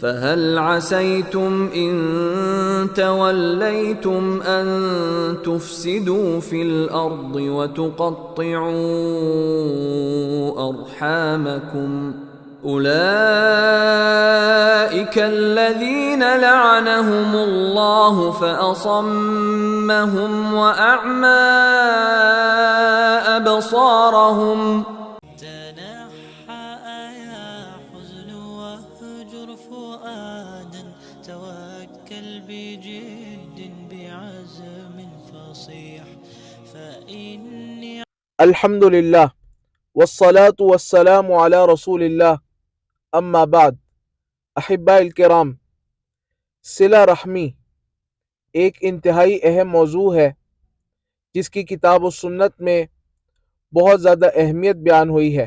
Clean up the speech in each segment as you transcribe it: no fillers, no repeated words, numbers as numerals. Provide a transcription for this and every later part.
فهل عسيتم إن توليتم أن تفسدوا في الأرض وتقطعوا أرحامكم أولئك الذين لعنهم الله فأصمهم وأعمى أبصارهم. تنحى يا حزن واهجر فؤادا توكل بجد بعزم فصيح فإني الحمد للہ والصلاة والسلام علی رسول اللہ اما بعد. احباء الکرام، صلہ رحمی ایک انتہائی اہم موضوع ہے جس کی کتاب و سنت میں بہت زیادہ اہمیت بیان ہوئی ہے،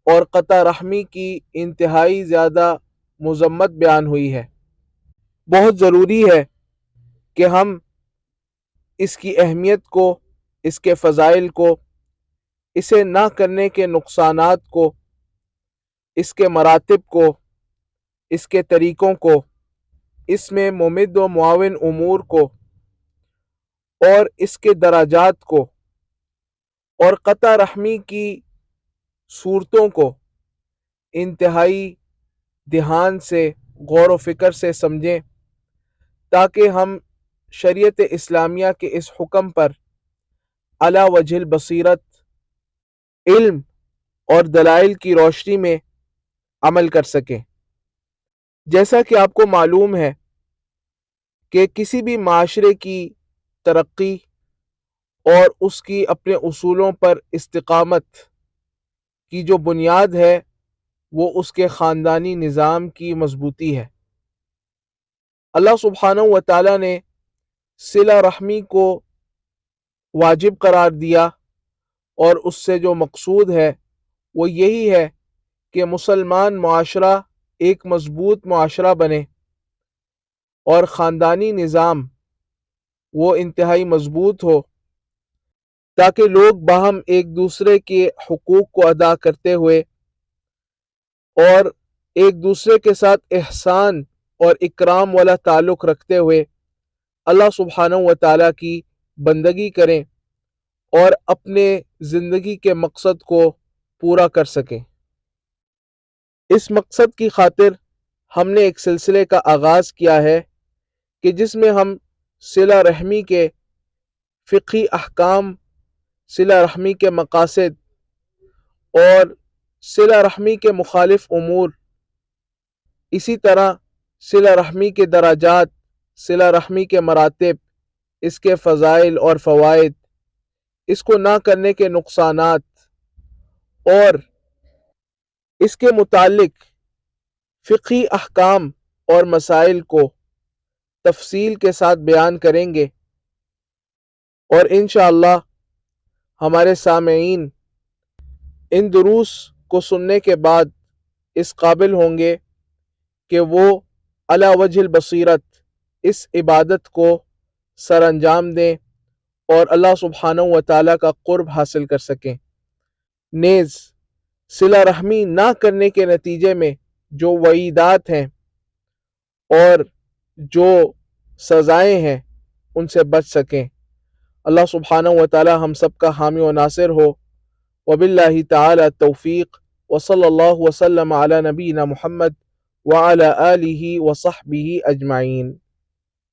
اور قطع رحمی کی انتہائی زیادہ مذمت بیان ہوئی ہے. بہت ضروری ہے کہ ہم اس کی اہمیت کو، اس کے فضائل کو، اسے نہ کرنے کے نقصانات کو، اس کے مراتب کو، اس کے طریقوں کو، اس میں ممد و معاون امور کو، اور اس کے درجات کو، اور قطع رحمی کی صورتوں کو انتہائی دھیان سے، غور و فکر سے سمجھیں، تاکہ ہم شریعت اسلامیہ کے اس حکم پر علی وجہ البصیرت، علم اور دلائل کی روشنی میں عمل کر سکیں. جیسا کہ آپ کو معلوم ہے کہ کسی بھی معاشرے کی ترقی اور اس کی اپنے اصولوں پر استقامت کی جو بنیاد ہے وہ اس کے خاندانی نظام کی مضبوطی ہے. اللہ سبحانہ و تعالیٰ نے صلہ رحمی کو واجب قرار دیا، اور اس سے جو مقصود ہے وہ یہی ہے کہ مسلمان معاشرہ ایک مضبوط معاشرہ بنے، اور خاندانی نظام وہ انتہائی مضبوط ہو، تاکہ لوگ باہم ایک دوسرے کے حقوق کو ادا کرتے ہوئے اور ایک دوسرے کے ساتھ احسان اور اکرام والا تعلق رکھتے ہوئے اللہ سبحانہ و تعالیٰ کی بندگی کریں اور اپنے زندگی کے مقصد کو پورا کر سکیں. اس مقصد کی خاطر ہم نے ایک سلسلے کا آغاز کیا ہے کہ جس میں ہم صلہ رحمی کے فقہی احکام، صلہ رحمی کے مقاصد اور صلہ رحمی کے مخالف امور، اسی طرح صلہ رحمی کے درجات، صلہ رحمی کے مراتب، اس کے فضائل اور فوائد، اس کو نہ کرنے کے نقصانات، اور اس کے متعلق فقہی احکام اور مسائل کو تفصیل کے ساتھ بیان کریں گے. اور انشاءاللہ ہمارے سامعین ان دروس کو سننے کے بعد اس قابل ہوں گے کہ وہ علی وجہ البصیرت اس عبادت کو سر انجام دیں اور اللہ سبحانہ و تعالیٰ کا قرب حاصل کر سکیں. نیز صلہ رحمی نہ کرنے کے نتیجے میں جو وعیدات ہیں اور جو سزائیں ہیں ان سے بچ سکیں. اللہ سبحانہ و تعالیٰ ہم سب کا حامی و ناصر ہو. وباللہ تعالی توفیق، وصلی اللہ وسلم علی نبینا محمد وعلی آلہ وصحبہ اجمعین.